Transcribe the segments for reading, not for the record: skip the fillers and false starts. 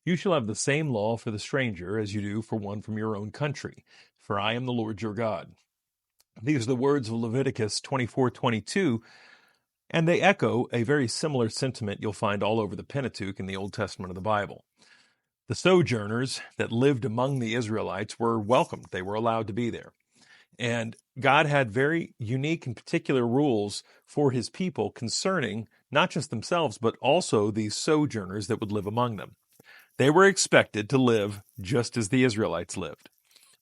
You shall have the same law for the stranger as you do for one from your own country, for I am the Lord your God. These are the words of Leviticus 24:22, and they echo a very similar sentiment you'll find all over the Pentateuch in the Old Testament of the Bible. The sojourners that lived among the Israelites were welcomed. They were allowed to be there. And God had very unique and particular rules for his people concerning not just themselves, but also these sojourners that would live among them. They were expected to live just as the Israelites lived.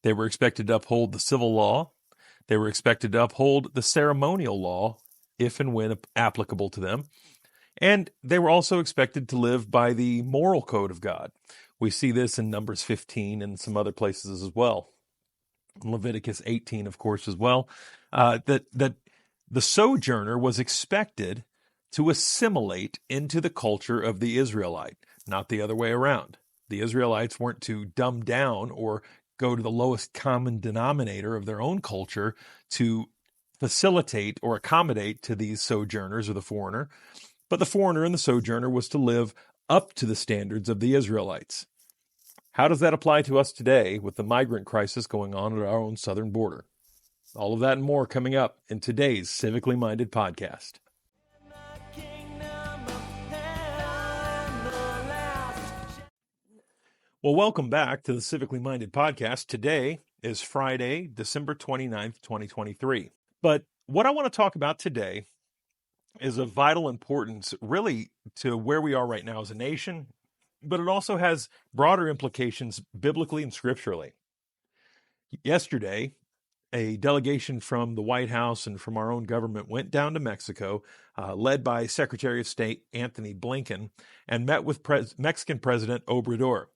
They were expected to uphold the civil law. They were expected to uphold the ceremonial law, if and when applicable to them. And they were also expected to live by the moral code of God. We see this in Numbers 15 and some other places as well. Leviticus 18, of course, as well. That the sojourner was expected to assimilate into the culture of the Israelite, not the other way around. The Israelites weren't to dumb down or go to the lowest common denominator of their own culture to facilitate or accommodate to these sojourners or the foreigner. But the foreigner and the sojourner was to live up to the standards of the Israelites. How does that apply to us today with the migrant crisis going on at our own southern border? All of that and more coming up in today's Civically Minded podcast. Well, welcome back to the Civically Minded podcast. Today is Friday, December 29th, 2023. But what I want to talk about today is of vital importance really to where we are right now as a nation, but it also has broader implications biblically and scripturally. Yesterday, a delegation from the White House and from our own government went down to Mexico, led by Secretary of State Antony Blinken, and met with Mexican President Obrador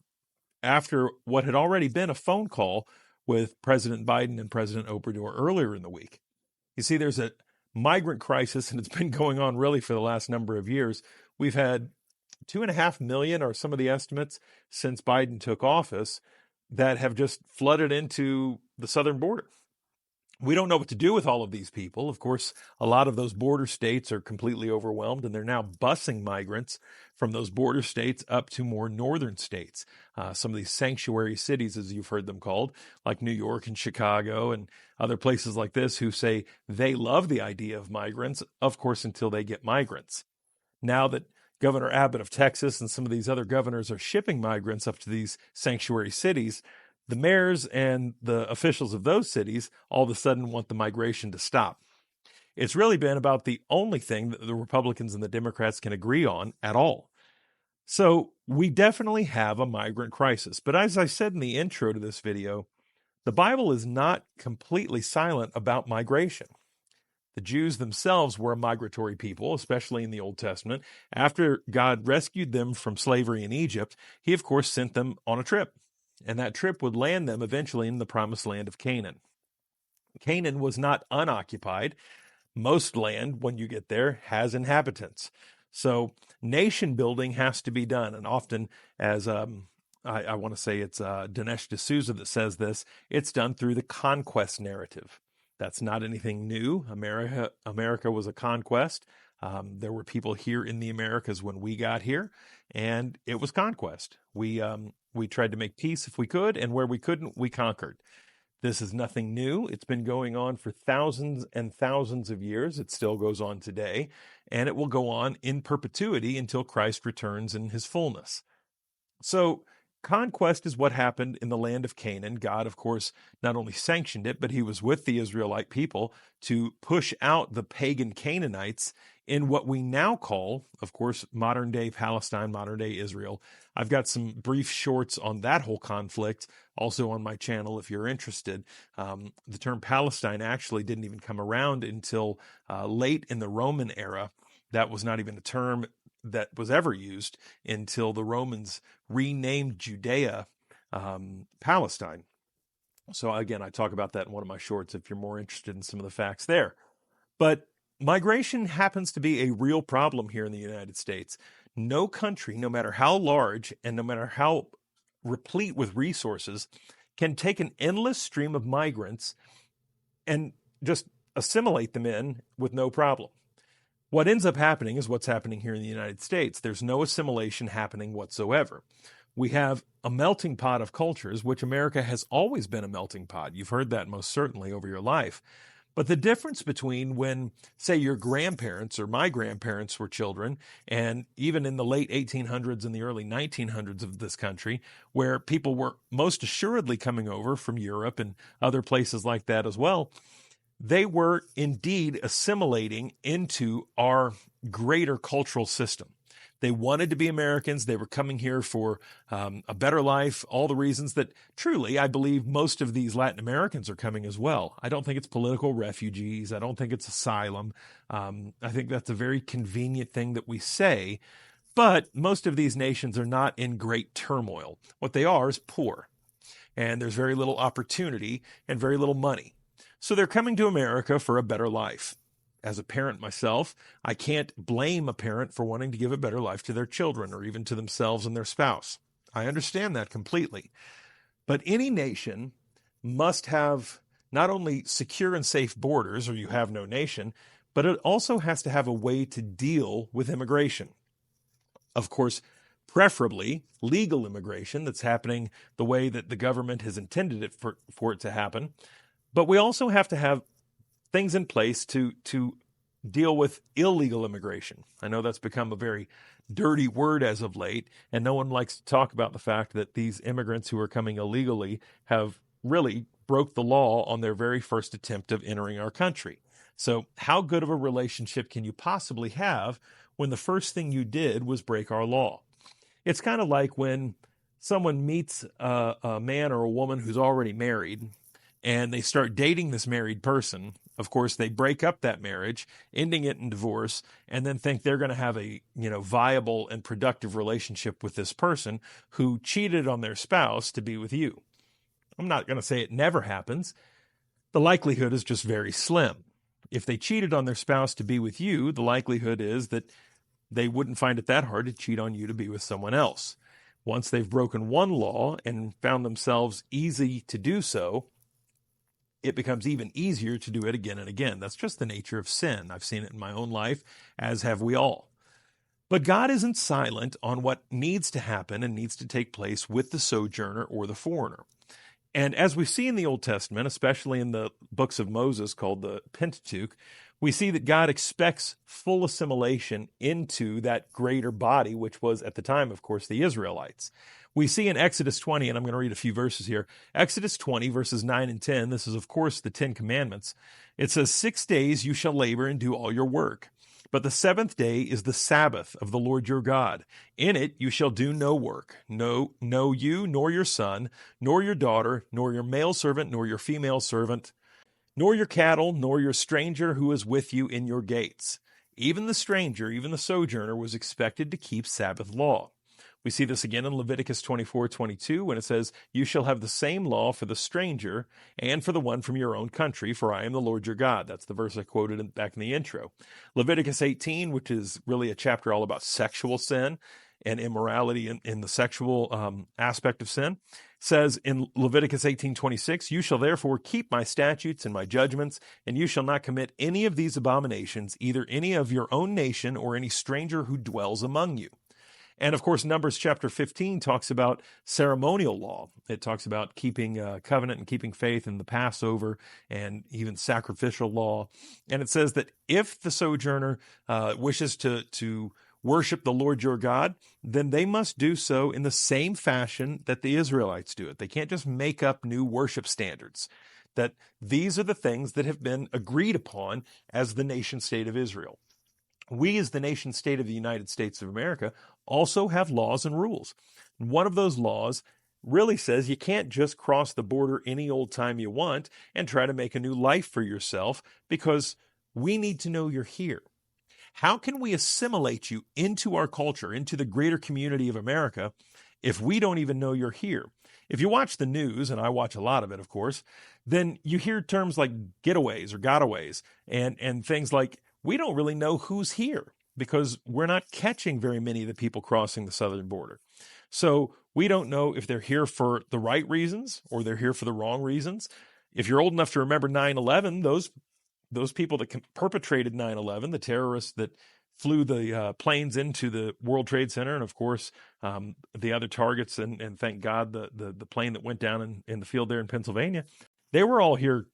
after what had already been a phone call with President Biden and President Obrador earlier in the week. You see, there's a migrant crisis, and it's been going on really for the last number of years. We've had 2.5 million are some of the estimates since Biden took office that have just flooded into the southern border. We don't know what to do with all of these people. Of course, a lot of those border states are completely overwhelmed, and they're now busing migrants from those border states up to more northern states. Some of these sanctuary cities, as you've heard them called, like New York and Chicago and other places like this, who say they love the idea of migrants, of course, until they get migrants. Now that Governor Abbott of Texas and some of these other governors are shipping migrants up to these sanctuary cities, the mayors and the officials of those cities all of a sudden want the migration to stop. It's really been about the only thing that the Republicans and the Democrats can agree on at all. So we definitely have a migrant crisis. But as I said in the intro to this video, the Bible is not completely silent about migration. The Jews themselves were a migratory people, especially in the Old Testament. After God rescued them from slavery in Egypt, he, of course, sent them on a trip. And that trip would land them eventually in the promised land of Canaan. Canaan was not unoccupied. Most land, when you get there, has inhabitants. So nation building has to be done. And often, as I want to say it's Dinesh D'Souza that says this, it's done through the conquest narrative. That's not anything new. America was a conquest. There were people here in the Americas when we got here, and it was conquest. We tried to make peace if we could, and where we couldn't, we conquered. This is nothing new. It's been going on for thousands and thousands of years. It still goes on today, and it will go on in perpetuity until Christ returns in his fullness. So conquest is what happened in the land of Canaan. God, of course, not only sanctioned it, but he was with the Israelite people to push out the pagan Canaanites in what we now call, of course, modern-day Palestine, modern-day Israel. I've got some brief shorts on that whole conflict also on my channel if you're interested. The term Palestine actually didn't even come around until late in the Roman era. That was not even a term that was ever used until the Romans renamed Judea Palestine. So again, I talk about that in one of my shorts if you're more interested in some of the facts there. But migration happens to be a real problem here in the United States. No country, no matter how large and no matter how replete with resources, can take an endless stream of migrants and just assimilate them in with no problem. What ends up happening is what's happening here in the United States. There's no assimilation happening whatsoever. We have a melting pot of cultures, which America has always been a melting pot. You've heard that most certainly over your life. But the difference between when, say, your grandparents or my grandparents were children, and even in the late 1800s and the early 1900s of this country, where people were most assuredly coming over from Europe and other places like that as well, they were indeed assimilating into our greater cultural system. They wanted to be Americans. They were coming here for a better life, all the reasons that truly I believe most of these Latin Americans are coming as well. I don't think it's political refugees. I don't think it's asylum. I think that's a very convenient thing that we say, but most of these nations are not in great turmoil. What they are is poor, and there's very little opportunity and very little money. So they're coming to America for a better life. As a parent myself, I can't blame a parent for wanting to give a better life to their children or even to themselves and their spouse. I understand that completely. But any nation must have not only secure and safe borders, or you have no nation, but it also has to have a way to deal with immigration. Of course, preferably legal immigration that's happening the way that the government has intended it for it to happen. But we also have to have things in place to deal with illegal immigration. I know that's become a very dirty word as of late, and no one likes to talk about the fact that these immigrants who are coming illegally have really broke the law on their very first attempt of entering our country. So how good of a relationship can you possibly have when the first thing you did was break our law? It's kind of like when someone meets a man or a woman who's already married, and they start dating this married person. Of course, they break up that marriage, ending it in divorce, and then think they're going to have a, viable and productive relationship with this person who cheated on their spouse to be with you. I'm not going to say it never happens. The likelihood is just very slim. If they cheated on their spouse to be with you, the likelihood is that they wouldn't find it that hard to cheat on you to be with someone else. Once they've broken one law and found themselves easy to do so, it becomes even easier to do it again and again. That's just the nature of sin. I've seen it in my own life, as have we all. But God isn't silent on what needs to happen and needs to take place with the sojourner or the foreigner. And as we see in the Old Testament, especially in the books of Moses called the Pentateuch, we see that God expects full assimilation into that greater body, which was at the time, of course, the Israelites. We see in Exodus 20, and I'm going to read a few verses here. Exodus 20, verses 9 and 10, this is, of course, the Ten Commandments. It says, 6 days you shall labor and do all your work. But the seventh day is the Sabbath of the Lord your God. In it you shall do no work, no you, nor your son, nor your daughter, nor your male servant, nor your female servant, nor your cattle, nor your stranger who is with you in your gates. Even the stranger, even the sojourner, was expected to keep Sabbath law. We see this again in Leviticus 24:22 when it says, you shall have the same law for the stranger and for the one from your own country, for I am the Lord your God. That's the verse I quoted back in the intro. Leviticus 18, which is really a chapter all about sexual sin and immorality in the sexual aspect of sin, says in Leviticus 18:26, you shall therefore keep my statutes and my judgments, and you shall not commit any of these abominations, either any of your own nation or any stranger who dwells among you. And of course, Numbers chapter 15 talks about ceremonial law. It talks about keeping covenant and keeping faith in the Passover and even sacrificial law. And it says that if the sojourner wishes to worship the Lord your God, then they must do so in the same fashion that the Israelites do it. They can't just make up new worship standards. That these are the things that have been agreed upon as the nation state of Israel. We, as the nation state of the United States of America, also have laws and rules. One of those laws really says you can't just cross the border any old time you want and try to make a new life for yourself, because we need to know you're here. How can we assimilate you into our culture, into the greater community of America, if we don't even know you're here? If you watch the news, and I watch a lot of it, of course, then you hear terms like getaways or gotaways and things like, we don't really know who's here because we're not catching very many of the people crossing the southern border. So we don't know if they're here for the right reasons or they're here for the wrong reasons. If you're old enough to remember 9/11, those people that perpetrated 9/11, the terrorists that flew the planes into the World Trade Center, and of course the other targets, and thank God the plane that went down in the field there in Pennsylvania, they were all here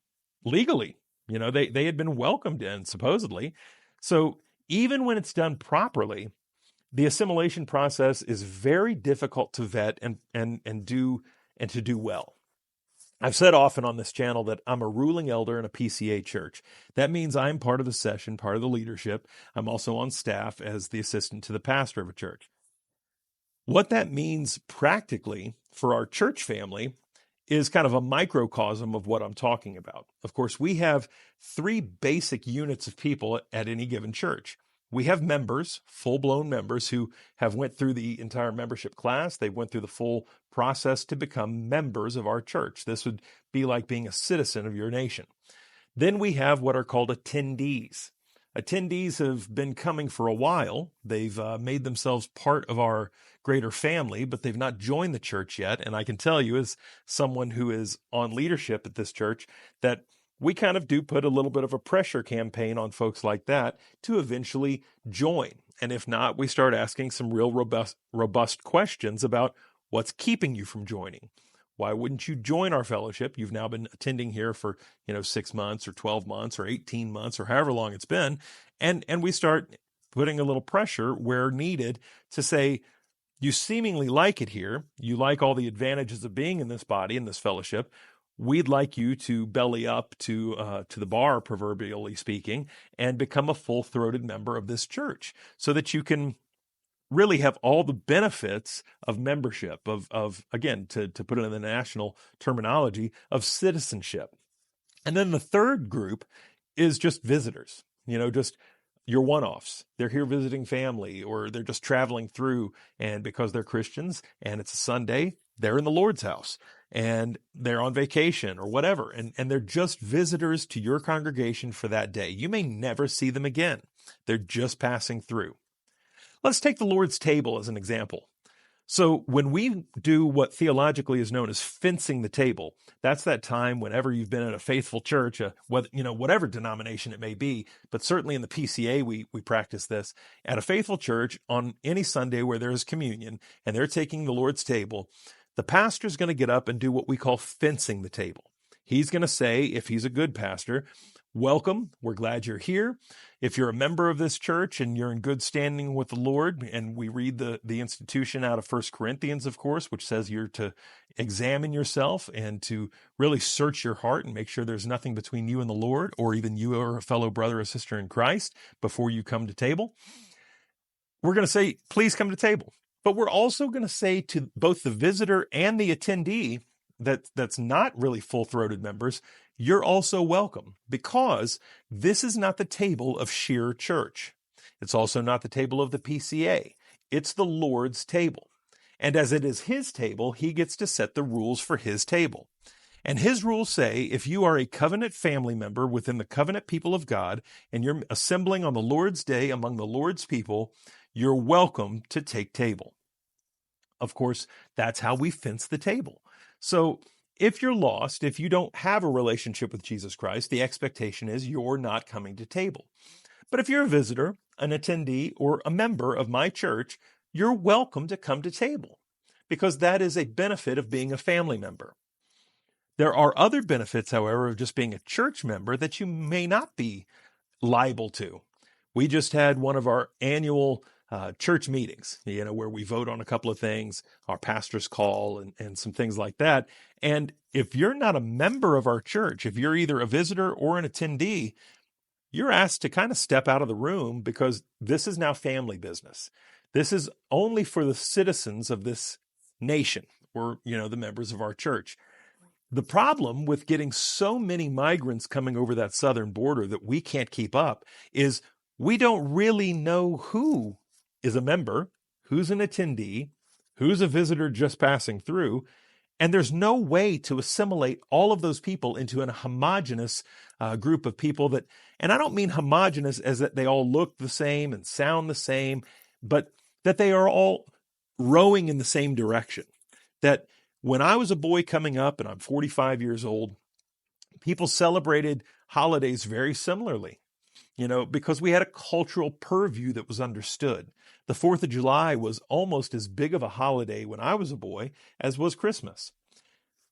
legally. They had been welcomed in supposedly. So even when it's done properly, the assimilation process is very difficult to vet and to do well. I've said often on this channel that I'm a ruling elder in a PCA church. That means I'm part of the session, part of the leadership. I'm also on staff as the assistant to the pastor of a church. What that means practically for our church family is kind of a microcosm of what I'm talking about. Of course, we have three basic units of people at any given church. We have members, full-blown members who have went through the entire membership class. They went through the full process to become members of our church. This would be like being a citizen of your nation. Then we have what are called attendees. Attendees have been coming for a while. They've made themselves part of our greater family, but they've not joined the church yet. And I can tell you, as someone who is on leadership at this church, that we kind of do put a little bit of a pressure campaign on folks like that to eventually join. And if not, we start asking some real robust questions about what's keeping you from joining. Why wouldn't you join our fellowship? You've now been attending here for, 6 months or 12 months or 18 months or however long it's been. And we start putting a little pressure where needed to say, you seemingly like it here. You like all the advantages of being in this body, in this fellowship. We'd like you to belly up to the bar, proverbially speaking, and become a full-throated member of this church so that you can really have all the benefits of membership, of again, to put it in the national terminology, of citizenship. And then the third group is just visitors, just your one-offs. They're here visiting family, or they're just traveling through, and because they're Christians and it's a Sunday, they're in the Lord's house and they're on vacation or whatever. And they're just visitors to your congregation for that day. You may never see them again. They're just passing through. Let's take the Lord's table as an example. So when we do what theologically is known as fencing the table, that's that time whenever you've been at a faithful church, whatever denomination it may be, but certainly in the PCA, we practice this at a faithful church on any Sunday where there is communion and they're taking the Lord's table. The pastor's going to get up and do what we call fencing the table. He's going to say, if he's a good pastor, welcome, we're glad you're here. If you're a member of this church and you're in good standing with the Lord, and we read the institution out of 1 Corinthians, of course, which says you're to examine yourself and to really search your heart and make sure there's nothing between you and the Lord, or even you or a fellow brother or sister in Christ before you come to table. We're going to say, please come to table. But we're also going to say to both the visitor and the attendee that's not really full-throated members, you're also welcome, because this is not the table of sheer church. It's also not the table of the PCA. It's the Lord's table. And as it is his table, he gets to set the rules for his table. And his rules say, if you are a covenant family member within the covenant people of God, and you're assembling on the Lord's day among the Lord's people, you're welcome to take table. Of course, that's how we fence the table. So if you're lost, if you don't have a relationship with Jesus Christ, the expectation is you're not coming to table. But if you're a visitor, an attendee, or a member of my church, you're welcome to come to table, because that is a benefit of being a family member. There are other benefits, however, of just being a church member that you may not be liable to. We just had one of our annual church meetings, where we vote on a couple of things, our pastor's call and some things like that. And if you're not a member of our church, if you're either a visitor or an attendee, you're asked to kind of step out of the room, because this is now family business. This is only for the citizens of this nation, or, the members of our church. The problem with getting so many migrants coming over that southern border that we can't keep up is we don't really know who is a member, who's an attendee, who's a visitor just passing through, and there's no way to assimilate all of those people into a homogenous group of people that, and I don't mean homogenous as that they all look the same and sound the same, but that they are all rowing in the same direction. That when I was a boy coming up, and I'm 45 years old, people celebrated holidays very similarly. because we had a cultural purview that was understood. The 4th of July was almost as big of a holiday when I was a boy as was Christmas.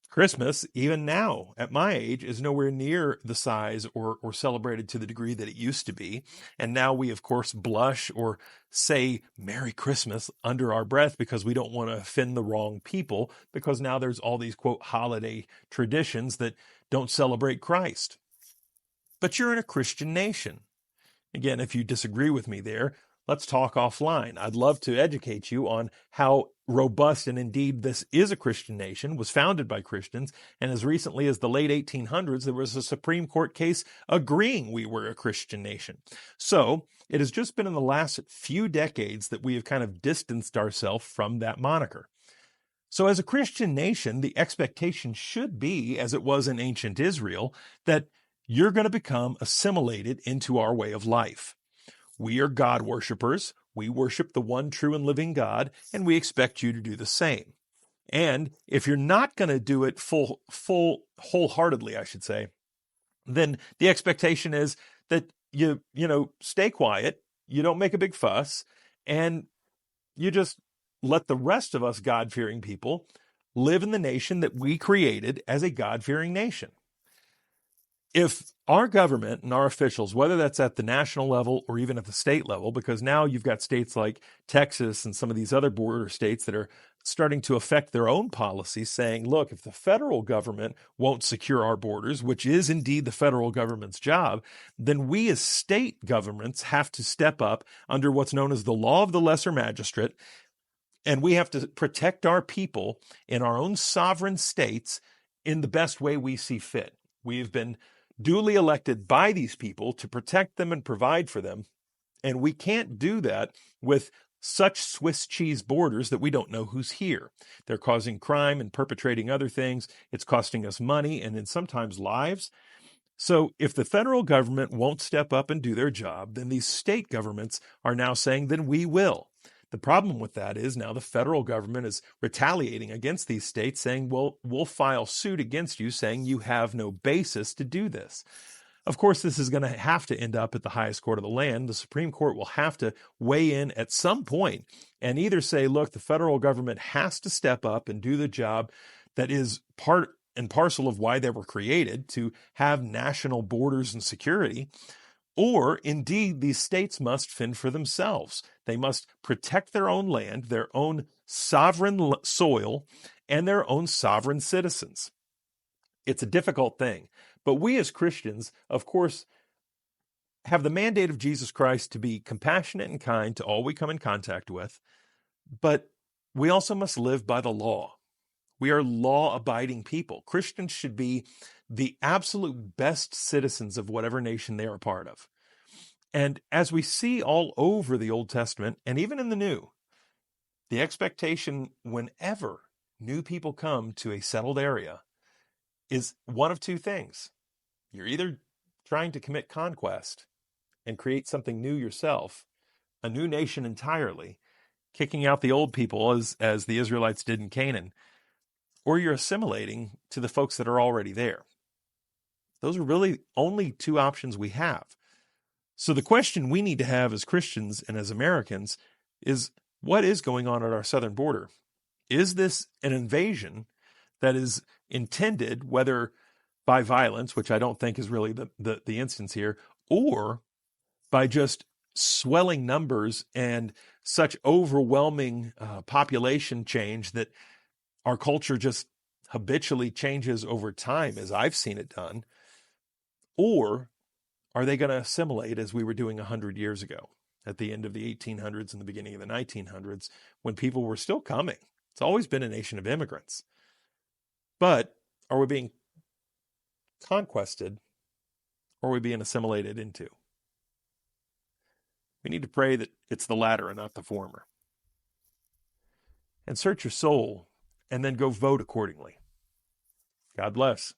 Christmas, even now at my age, is nowhere near the size or celebrated to the degree that it used to be. And now we, of course, blush or say Merry Christmas under our breath because we don't want to offend the wrong people, because now there's all these, quote, holiday traditions that don't celebrate Christ. But you're in a Christian nation. Again, if you disagree with me there, let's talk offline. I'd love to educate you on how robust and indeed this is a Christian nation, was founded by Christians, and as recently as the late 1800s, there was a Supreme Court case agreeing we were a Christian nation. So it has just been in the last few decades that we have kind of distanced ourselves from that moniker. So as a Christian nation, the expectation should be, as it was in ancient Israel, that you're going to become assimilated into our way of life. We are God worshipers. We worship the one true and living God, and we expect you to do the same. And if you're not going to do it wholeheartedly, I should say, then the expectation is that you stay quiet, you don't make a big fuss, and you just let the rest of us God-fearing people live in the nation that we created as a God-fearing nation. If our government and our officials, whether that's at the national level or even at the state level, because now you've got states like Texas and some of these other border states that are starting to affect their own policies, saying, look, if the federal government won't secure our borders, which is indeed the federal government's job, then we as state governments have to step up under what's known as the law of the lesser magistrate, and we have to protect our people in our own sovereign states in the best way we see fit. We've been duly elected by these people to protect them and provide for them. And we can't do that with such Swiss cheese borders that we don't know who's here. They're causing crime and perpetrating other things. It's costing us money and then sometimes lives. So if the federal government won't step up and do their job, then these state governments are now saying, then we will. The problem with that is now the federal government is retaliating against these states, saying, well, we'll file suit against you, saying you have no basis to do this. Of course, this is going to have to end up at the highest court of the land. The Supreme Court will have to weigh in at some point and either say, look, the federal government has to step up and do the job that is part and parcel of why they were created, to have national borders and security. Or indeed, these states must fend for themselves. They must protect their own land, their own sovereign soil, and their own sovereign citizens. It's a difficult thing. But we as Christians, of course, have the mandate of Jesus Christ to be compassionate and kind to all we come in contact with. But we also must live by the law. We are law-abiding people. Christians should be the absolute best citizens of whatever nation they are a part of. And as we see all over the Old Testament and even in the New, the expectation whenever new people come to a settled area is one of two things. You're either trying to commit conquest and create something new yourself, a new nation entirely, kicking out the old people as the Israelites did in Canaan, or you're assimilating to the folks that are already there. Those are really only two options we have. So the question we need to have as Christians and as Americans is, what is going on at our southern border? Is this an invasion that is intended, whether by violence, which I don't think is really the instance here, or by just swelling numbers and such overwhelming population change that our culture just habitually changes over time, as I've seen it done? Or are they going to assimilate as we were doing 100 years ago at the end of the 1800s and the beginning of the 1900s when people were still coming? It's always been a nation of immigrants. But are we being conquested or are we being assimilated into? We need to pray that it's the latter and not the former. And search your soul and then go vote accordingly. God bless.